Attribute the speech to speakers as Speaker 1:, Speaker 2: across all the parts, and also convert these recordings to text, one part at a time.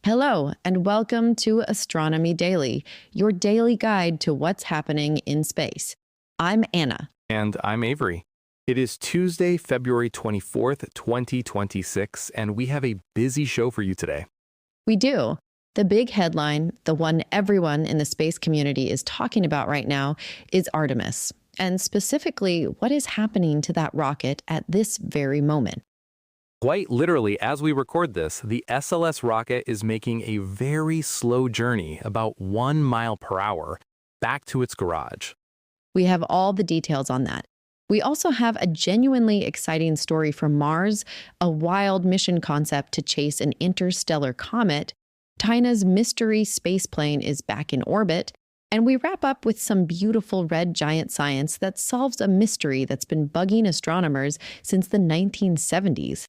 Speaker 1: Hello, and welcome to Astronomy Daily, your daily guide to what's happening in space. I'm Anna.
Speaker 2: And I'm Avery. It is Tuesday, February 24th, 2026, and we have a busy show for you today.
Speaker 1: We do. The big headline, the one everyone in the space community is talking about right now, is Artemis, and specifically what is happening to that rocket at this very moment.
Speaker 2: Quite literally, as we record this, the SLS rocket is making a very slow journey, about 1 mile per hour, back to its garage.
Speaker 1: We have all the details on that. We also have a genuinely exciting story from Mars, a wild mission concept to chase an interstellar comet. China's mystery spaceplane is back in orbit, and we wrap up with some beautiful red giant science that solves a mystery that's been bugging astronomers since the 1970s.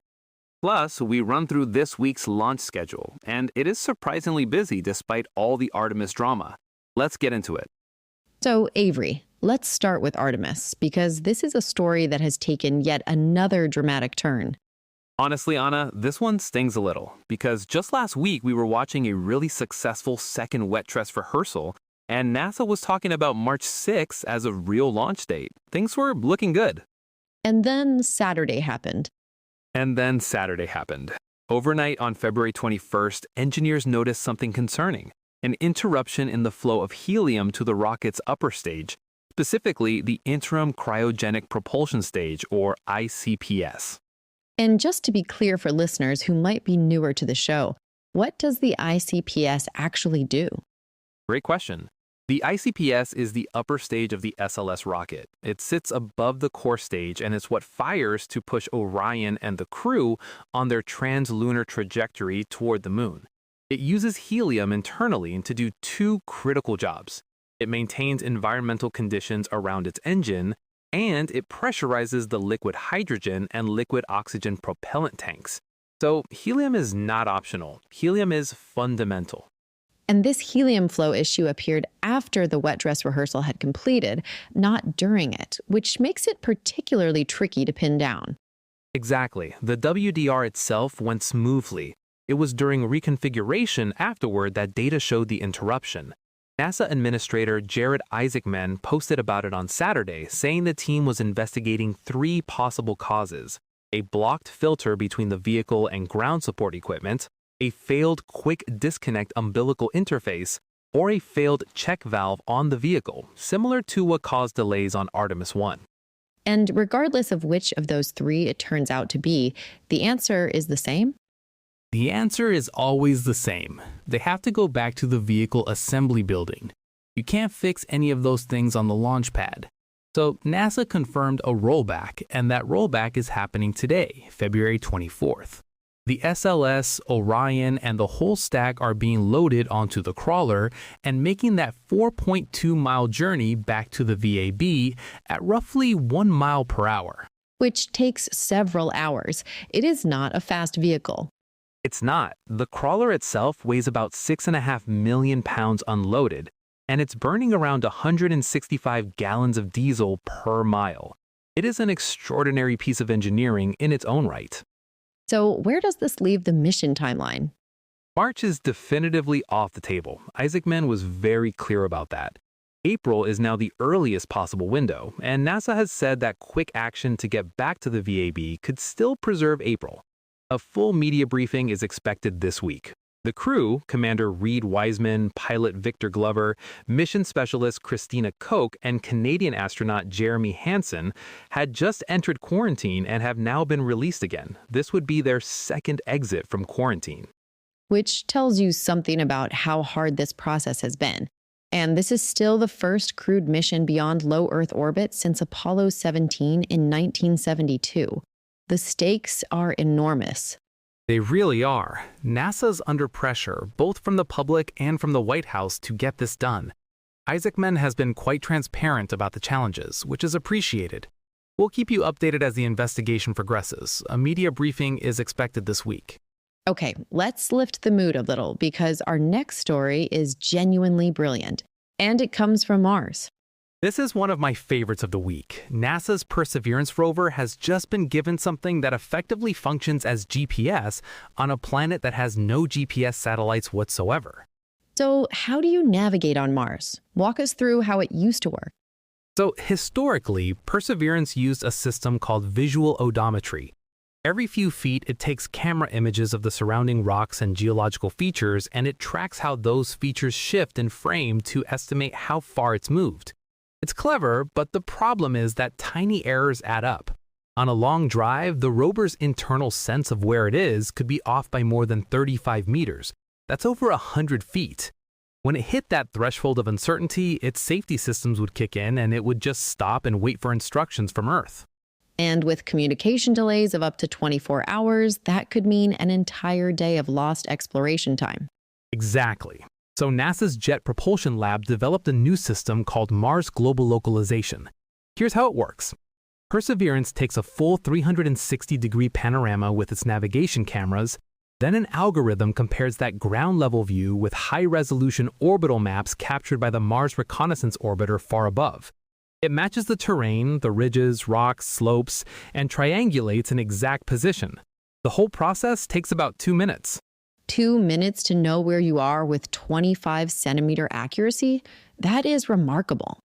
Speaker 2: Plus, we run through this week's launch schedule, and it is surprisingly busy despite all the Artemis drama. Let's get into it.
Speaker 1: So, Avery, let's start with Artemis, because this is a story that has taken yet another dramatic turn.
Speaker 2: Honestly, Anna, this one stings a little, because just last week we were watching a really successful second wet dress rehearsal, and NASA was talking about March 6th as a real launch date. Things were looking good.
Speaker 1: And then Saturday happened.
Speaker 2: Overnight on February 21st, engineers noticed something concerning, an interruption in the flow of helium to the rocket's upper stage, specifically the Interim Cryogenic Propulsion Stage, or ICPS.
Speaker 1: And just to be clear for listeners who might be newer to the show, what does the ICPS actually do?
Speaker 2: Great question. The ICPS is the upper stage of the SLS rocket. It sits above the core stage and it's what fires to push Orion and the crew on their translunar trajectory toward the moon. It uses helium internally to do two critical jobs. It maintains environmental conditions around its engine, and it pressurizes the liquid hydrogen and liquid oxygen propellant tanks. So helium is not optional. Helium is fundamental.
Speaker 1: And this helium flow issue appeared after the wet dress rehearsal had completed, not during it, which makes it particularly tricky to pin down.
Speaker 2: Exactly. The WDR itself went smoothly. It was during reconfiguration afterward that data showed the interruption. NASA Administrator Jared Isaacman posted about it on Saturday, saying the team was investigating three possible causes: a blocked filter between the vehicle and ground support equipment, a failed quick disconnect umbilical interface, or a failed check valve on the vehicle, similar to what caused delays on Artemis 1.
Speaker 1: And regardless of which of those three it turns out to be, the answer is the same?
Speaker 3: The answer is always the same. They have to go back to the vehicle assembly building. You can't fix any of those things on the launch pad. So NASA confirmed a rollback, and that rollback is happening today, February 24th. The SLS, Orion, and the whole stack are being loaded onto the crawler and making that 4.2-mile journey back to the VAB at roughly 1 mile per hour.
Speaker 1: Which takes several hours. It is not a fast vehicle.
Speaker 2: It's not. The crawler itself weighs about 6.5 million pounds unloaded, and it's burning around 165 gallons of diesel per mile. It is an extraordinary piece of engineering in its own right.
Speaker 1: So where does this leave the mission timeline?
Speaker 2: March is definitively off the table. Isaacman was very clear about that. April is now the earliest possible window, and NASA has said that quick action to get back to the VAB could still preserve April. A full media briefing is expected this week. The crew, Commander Reed Wiseman, pilot Victor Glover, mission specialist Christina Koch, and Canadian astronaut Jeremy Hansen, had just entered quarantine and have now been released again. This would be their second exit from quarantine.
Speaker 1: Which tells you something about how hard this process has been. And this is still the first crewed mission beyond low Earth orbit since Apollo 17 in 1972. The stakes are enormous.
Speaker 3: They really are. NASA's under pressure, both from the public and from the White House, to get this done. Isaacman has been quite transparent about the challenges, which is appreciated. We'll keep you updated as the investigation progresses. A media briefing is expected this week.
Speaker 1: Okay, let's lift the mood a little because our next story is genuinely brilliant, and it comes from Mars.
Speaker 2: This is one of my favorites of the week. NASA's Perseverance rover has just been given something that effectively functions as GPS on a planet that has no GPS satellites whatsoever.
Speaker 1: So, how do you navigate on Mars? Walk us through how it used to work.
Speaker 2: So, historically, Perseverance used a system called visual odometry. Every few feet, it takes camera images of the surrounding rocks and geological features, and it tracks how those features shift in frame to estimate how far it's moved. It's clever, but the problem is that tiny errors add up. On a long drive, the rover's internal sense of where it is could be off by more than 35 meters. That's over 100 feet. When it hit that threshold of uncertainty, its safety systems would kick in and it would just stop and wait for instructions from Earth.
Speaker 1: And with communication delays of up to 24 hours, that could mean an entire day of lost exploration time.
Speaker 2: Exactly. So NASA's Jet Propulsion Lab developed a new system called Mars Global Localization. Here's how it works. Perseverance takes a full 360-degree panorama with its navigation cameras. Then an algorithm compares that ground-level view with high-resolution orbital maps captured by the Mars Reconnaissance Orbiter far above. It matches the terrain, the ridges, rocks, slopes, and triangulates an exact position. The whole process takes about 2 minutes.
Speaker 1: 2 minutes to know where you are with 25-centimeter accuracy? That is remarkable.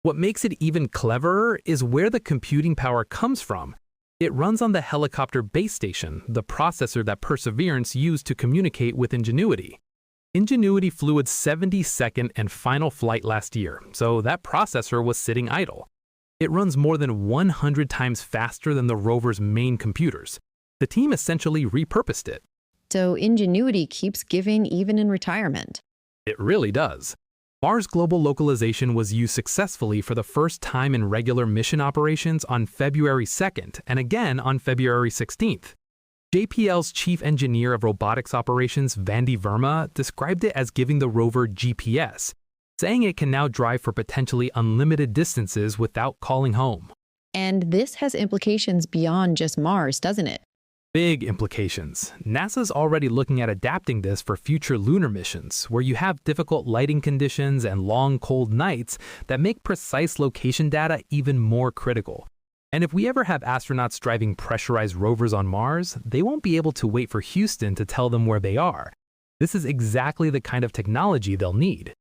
Speaker 2: What makes it even cleverer is where the computing power comes from. It runs on the helicopter base station, the processor that Perseverance used to communicate with Ingenuity. Ingenuity flew its 72nd and final flight last year, so that processor was sitting idle. It runs more than 100 times faster than the rover's main computers. The team essentially repurposed it.
Speaker 1: So Ingenuity keeps giving even in retirement.
Speaker 2: It really does. Mars Global Localization was used successfully for the first time in regular mission operations on February 2nd and again on February 16th. JPL's chief engineer of robotics operations, Vandy Verma, described it as giving the rover GPS, saying it can now drive for potentially unlimited distances without calling home.
Speaker 1: And this has implications beyond just Mars, doesn't it?
Speaker 2: Big implications. NASA's already looking at adapting this for future lunar missions, where you have difficult lighting conditions and long, cold nights that make precise location data even more critical. And if we ever have astronauts driving pressurized rovers on Mars, they won't be able to wait for Houston to tell them where they are. This is exactly the kind of technology they'll need.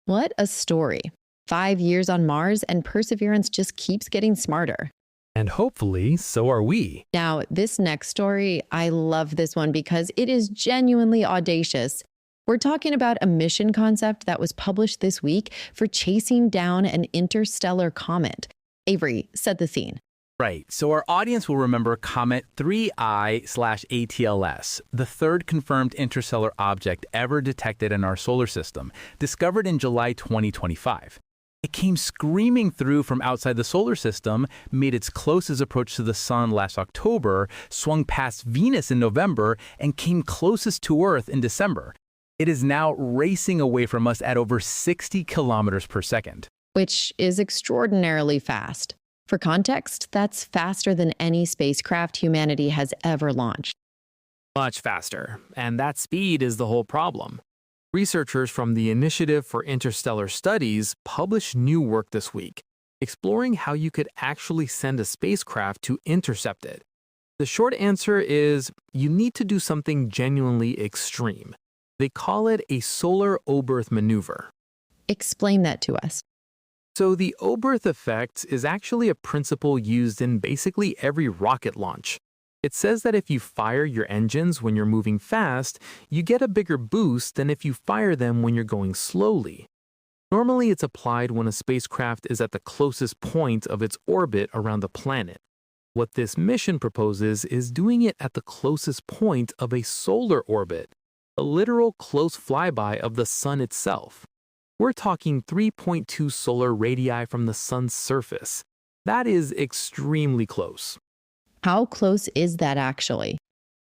Speaker 1: What a story. 5 years on Mars and Perseverance just keeps getting smarter.
Speaker 2: And hopefully, so are we.
Speaker 1: Now, this next story, I love this one because it is genuinely audacious. We're talking about a mission concept that was published this week for chasing down an interstellar comet. Avery, set the scene.
Speaker 4: Right. So our audience will remember Comet 3I/ATLS, the third confirmed interstellar object ever detected in our solar system, discovered in July 2025. It came screaming through from outside the solar system, made its closest approach to the sun last October, swung past Venus in November, and came closest to Earth in December. It is now racing away from us at over 60 kilometers per second.
Speaker 1: Which is extraordinarily fast. For context, that's faster than any spacecraft humanity has ever launched.
Speaker 3: Much faster, and that speed is the whole problem. Researchers from the Initiative for Interstellar Studies published new work this week, exploring how you could actually send a spacecraft to intercept it. The short answer is you need to do something genuinely extreme. They call it a solar Oberth maneuver.
Speaker 1: Explain that to us.
Speaker 3: So the Oberth effect is actually a principle used in basically every rocket launch. It says that if you fire your engines when you're moving fast, you get a bigger boost than if you fire them when you're going slowly. Normally, it's applied when a spacecraft is at the closest point of its orbit around the planet. What this mission proposes is doing it at the closest point of a solar orbit, a literal close flyby of the sun itself. We're talking 3.2 solar radii from the sun's surface. That is extremely close.
Speaker 1: How close is that actually?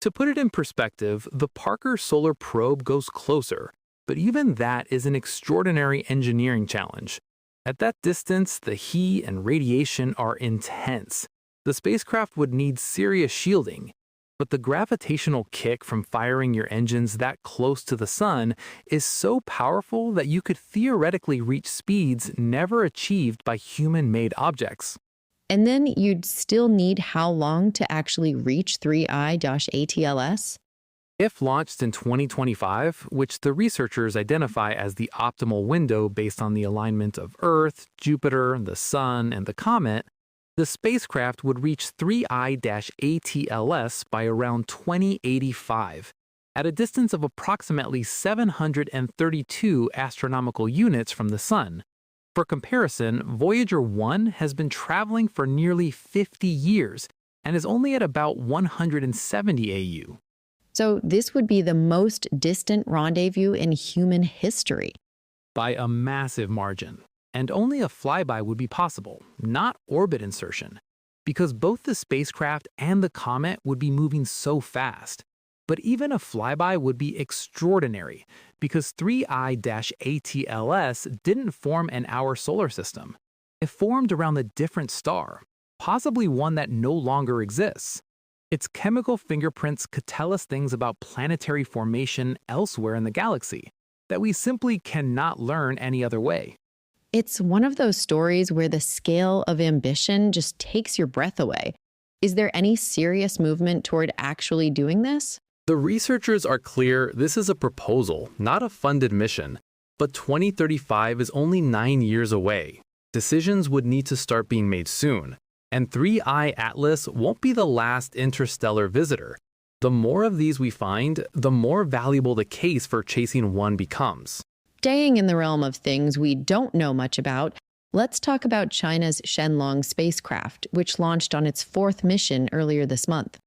Speaker 3: To put it in perspective, the Parker Solar Probe goes closer, but even that is an extraordinary engineering challenge. At that distance, the heat and radiation are intense. The spacecraft would need serious shielding.
Speaker 2: But the gravitational kick from firing your engines that close to the sun is so powerful that you could theoretically reach speeds never achieved by human-made objects.
Speaker 1: And then you'd still need how long to actually reach 3I-ATLS?
Speaker 2: If launched in 2025, which the researchers identify as the optimal window based on the alignment of Earth, Jupiter, the Sun, and the Comet, the spacecraft would reach 3I-ATLS by around 2085, at a distance of approximately 732 astronomical units from the Sun. For comparison, Voyager 1 has been traveling for nearly 50 years and is only at about 170 AU.
Speaker 1: So this would be the most distant rendezvous in human history.
Speaker 2: By a massive margin. And only a flyby would be possible, not orbit insertion, because both the spacecraft and the comet would be moving so fast. But even a flyby would be extraordinary, because 3I-ATLS didn't form in our solar system. It formed around a different star, possibly one that no longer exists. Its chemical fingerprints could tell us things about planetary formation elsewhere in the galaxy that we simply cannot learn any other way.
Speaker 1: It's one of those stories where the scale of ambition just takes your breath away. Is there any serious movement toward actually doing this?
Speaker 2: The researchers are clear this is a proposal, not a funded mission, but 2035 is only 9 years away. Decisions would need to start being made soon, and 3I Atlas won't be the last interstellar visitor. The more of these we find, the more valuable the case for chasing one becomes.
Speaker 1: Staying in the realm of things we don't know much about, let's talk about China's Shenlong spacecraft, which launched on its 4th mission earlier this month.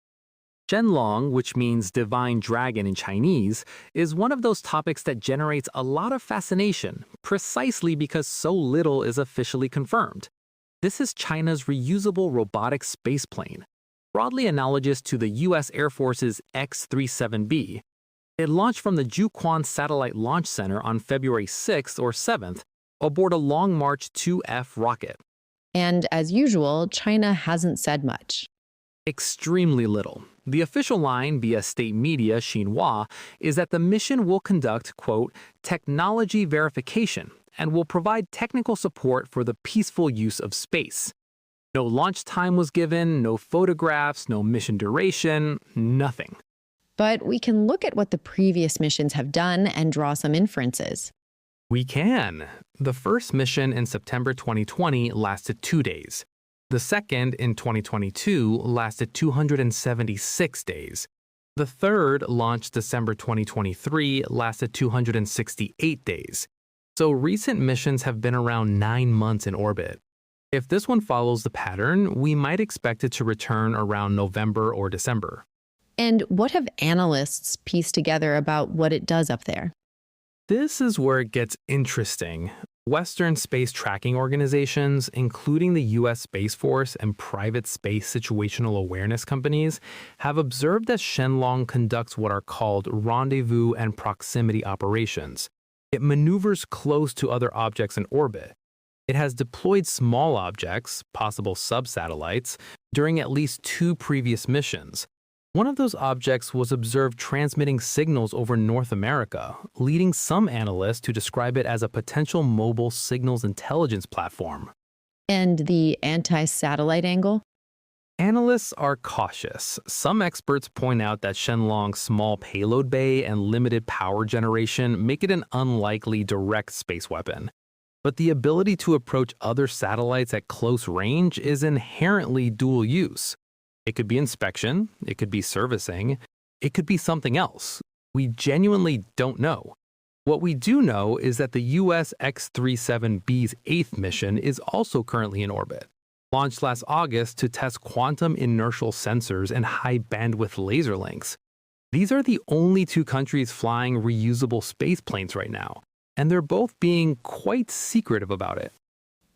Speaker 2: Shenlong, which means divine dragon in Chinese, is one of those topics that generates a lot of fascination, precisely because so little is officially confirmed. This is China's reusable robotic spaceplane, broadly analogous to the U.S. Air Force's X-37B. It launched from the Jiuquan Satellite Launch Center on February 6th or 7th aboard a Long March 2F rocket.
Speaker 1: And as usual, China hasn't said much.
Speaker 2: Extremely little. The official line via state media Xinhua is that the mission will conduct, quote, technology verification and will provide technical support for the peaceful use of space. No launch time was given, no photographs, no mission duration, nothing.
Speaker 1: But we can look at what the previous missions have done and draw some inferences.
Speaker 2: We can. The first mission in September 2020 lasted 2 days. The second in 2022 lasted 276 days. The third, launched December 2023, lasted 268 days. So recent missions have been around 9 months in orbit. If this one follows the pattern, we might expect it to return around November or December.
Speaker 1: And what have analysts pieced together about what it does up there?
Speaker 2: This is where it gets interesting. Western space tracking organizations, including the U.S. Space Force and private space situational awareness companies, have observed that Shenlong conducts what are called rendezvous and proximity operations. It maneuvers close to other objects in orbit. It has deployed small objects, possible sub-satellites, during at least 2 previous missions. One of those objects was observed transmitting signals over North America, leading some analysts to describe it as a potential mobile signals intelligence platform.
Speaker 1: And the anti-satellite angle?
Speaker 2: Analysts are cautious. Some experts point out that Shenlong's small payload bay and limited power generation make it an unlikely direct space weapon. But the ability to approach other satellites at close range is inherently dual use. It could be inspection, it could be servicing, it could be something else. We genuinely don't know. What we do know is that the US X-37B's 8th mission is also currently in orbit. Launched last August to test quantum inertial sensors and high-bandwidth laser links. These are the only 2 countries flying reusable space planes right now, and they're both being quite secretive about it.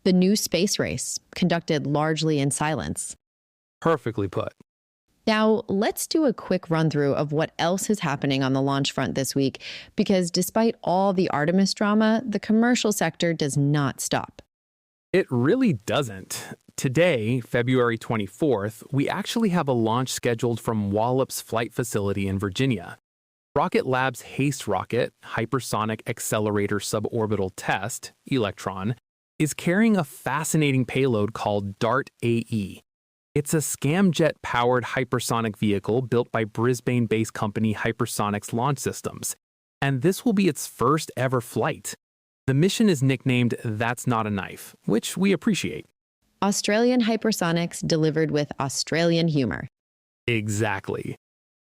Speaker 1: The new space race, conducted largely in silence.
Speaker 2: Perfectly put.
Speaker 1: Now, let's do a quick run-through of what else is happening on the launch front this week, because despite all the Artemis drama, the commercial sector does not stop.
Speaker 2: It really doesn't. Today, February 24th, we actually have a launch scheduled from Wallops Flight Facility in Virginia. Rocket Lab's HASTE rocket, Hypersonic Accelerator Suborbital Test, Electron, is carrying a fascinating payload called DART-AE. It's a scamjet-powered hypersonic vehicle built by Brisbane-based company Hypersonics Launch Systems, and this will be its first ever flight. The mission is nicknamed That's Not a Knife, which we appreciate.
Speaker 1: Australian hypersonics delivered with Australian humor.
Speaker 2: Exactly.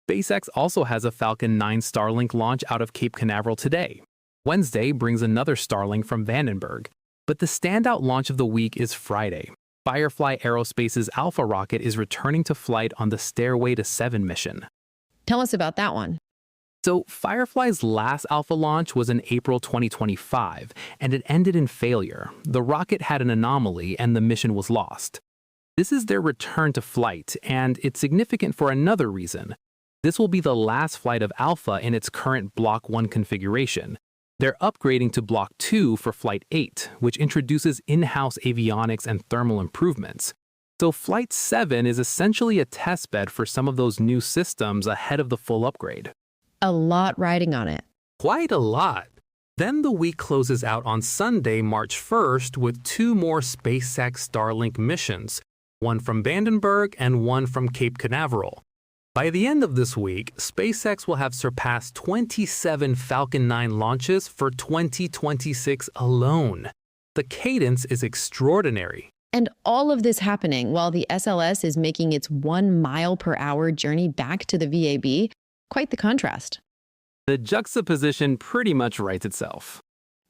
Speaker 2: SpaceX also has a Falcon 9 Starlink launch out of Cape Canaveral today. Wednesday brings another Starlink from Vandenberg, but the standout launch of the week is Friday. Firefly Aerospace's Alpha rocket is returning to flight on the Stairway to 7 mission.
Speaker 1: Tell us about that one.
Speaker 2: So, Firefly's last Alpha launch was in April 2025, and it ended in failure. The rocket had an anomaly, and the mission was lost. This is their return to flight, and it's significant for another reason. This will be the last flight of Alpha in its current Block 1 configuration. They're upgrading to Block 2 for Flight 8, which introduces in-house avionics and thermal improvements. So Flight 7 is essentially a testbed for some of those new systems ahead of the full upgrade.
Speaker 1: A lot riding on it.
Speaker 3: Quite a lot. Then the week closes out on Sunday, March 1st, with 2 more SpaceX Starlink missions, one from Vandenberg and one from Cape Canaveral. By the end of this week, SpaceX will have surpassed 27 Falcon 9 launches for 2026 alone. The cadence is extraordinary.
Speaker 1: And all of this happening while the SLS is making its 1 mile per hour journey back to the VAB. Quite the contrast.
Speaker 2: The juxtaposition pretty much writes itself.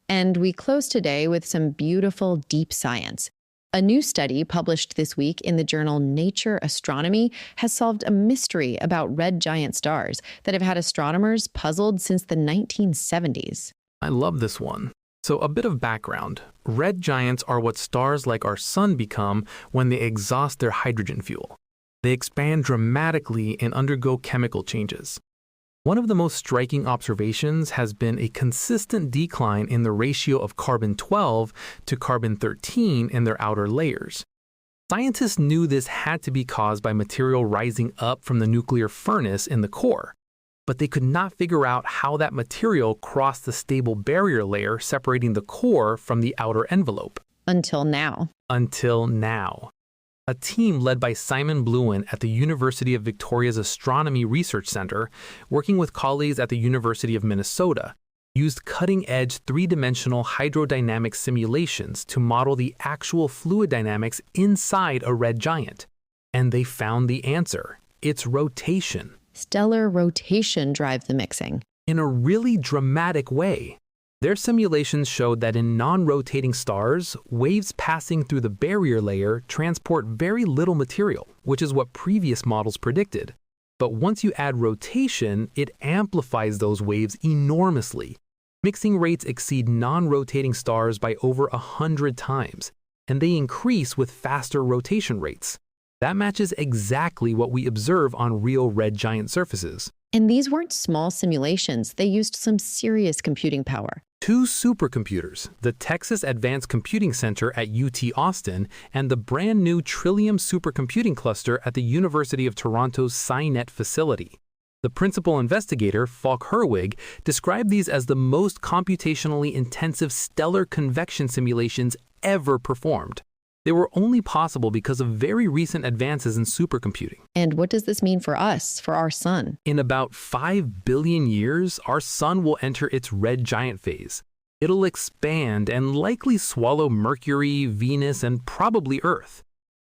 Speaker 1: And we close today with some beautiful deep science. A new study published this week in the journal Nature Astronomy has solved a mystery about red giant stars that have had astronomers puzzled since the 1970s.
Speaker 3: I love this one. So a bit of background. Red giants are what stars like our sun become when they exhaust their hydrogen fuel. They expand dramatically and undergo chemical changes. One of the most striking observations has been a consistent decline in the ratio of carbon-12 to carbon-13 in their outer layers. Scientists knew this had to be caused by material rising up from the nuclear furnace in the core, but they could not figure out how that material crossed the stable barrier layer separating the core from the outer envelope.
Speaker 1: Until now.
Speaker 3: A team led by Simon Bluin at the University of Victoria's Astronomy Research Center, working with colleagues at the University of Minnesota, used cutting-edge three-dimensional hydrodynamic simulations to model the actual fluid dynamics inside a red giant. And they found the answer. It's rotation.
Speaker 1: Stellar rotation drives the mixing.
Speaker 3: In a really dramatic way. Their simulations showed that in non-rotating stars, waves passing through the barrier layer transport very little material, which is what previous models predicted. But once you add rotation, it amplifies those waves enormously. Mixing rates exceed non-rotating stars by over 100 times, and they increase with faster rotation rates. That matches exactly what we observe on real red giant surfaces.
Speaker 1: And these weren't small simulations. They used some serious computing power.
Speaker 3: 2 supercomputers, the Texas Advanced Computing Center at UT Austin and the brand new Trillium Supercomputing Cluster at the University of Toronto's SciNet facility. The principal investigator, Falk Herwig, described these as the most computationally intensive stellar convection simulations ever performed. They were only possible because of very recent advances in supercomputing.
Speaker 1: And what does this mean for us, for our sun?
Speaker 3: In about 5 billion years, our sun will enter its red giant phase. It'll expand and likely swallow Mercury, Venus, and probably Earth.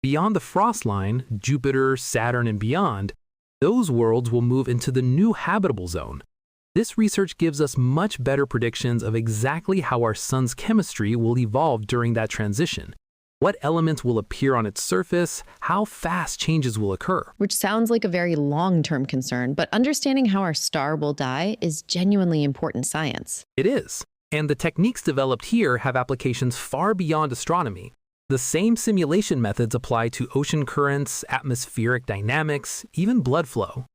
Speaker 3: Beyond the frost line, Jupiter, Saturn, and beyond, those worlds will move into the new habitable zone. This research gives us much better predictions of exactly how our sun's chemistry will evolve during that transition. What elements will appear on its surface, how fast changes will occur.
Speaker 1: Which sounds like a very long-term concern, but understanding how our star will die is genuinely important science.
Speaker 3: It is. And the techniques developed here have applications far beyond astronomy. The same simulation methods apply to ocean currents, atmospheric dynamics, even blood flow.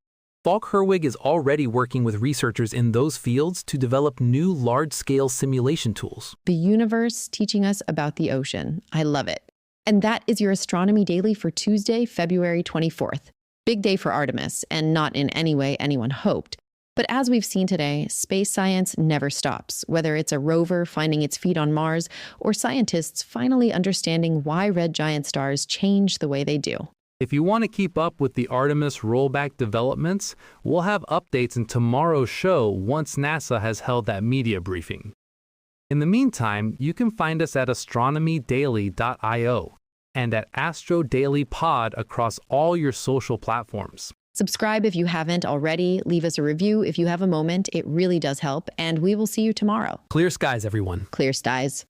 Speaker 2: Falk Herwig is already working with researchers in those fields to develop new large-scale simulation tools.
Speaker 1: The universe teaching us about the ocean. I love it. And that is your Astronomy Daily for Tuesday, February 24th. Big day for Artemis, and not in any way anyone hoped. But as we've seen today, space science never stops, whether it's a rover finding its feet on Mars or scientists finally understanding why red giant stars change the way they do.
Speaker 2: If you want to keep up with the Artemis rollback developments, we'll have updates in tomorrow's show once NASA has held that media briefing. In the meantime, you can find us at astronomydaily.io and at Astro Daily Pod across all your social platforms.
Speaker 1: Subscribe if you haven't already. Leave us a review if you have a moment. It really does help. And we will see you tomorrow.
Speaker 2: Clear skies, everyone.
Speaker 1: Clear skies.